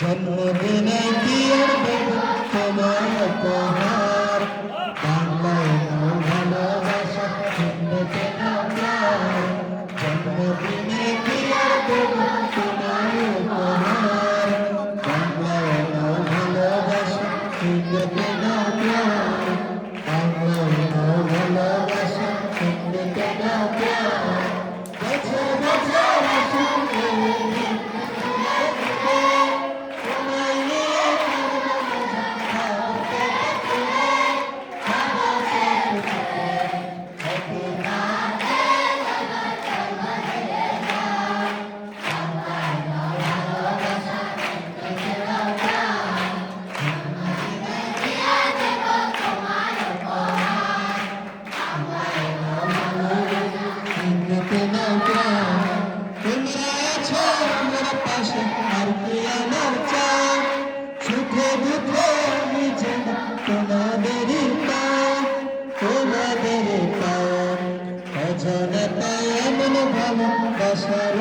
জন্মদিনে কি আর দেব তোমার উপহার, বাংলায় ভালোবাসা চিনতে না প্রাণ। জন্মদিনে কি আর দেব তোমার উপহার, বাংলায় ভালোবাসা চিনতে না প্রাণ। বাংলায় ভালোবাসা চিনতে না প্রাণ। বছর বছর আসুক অজানা এমন ভালোবাসার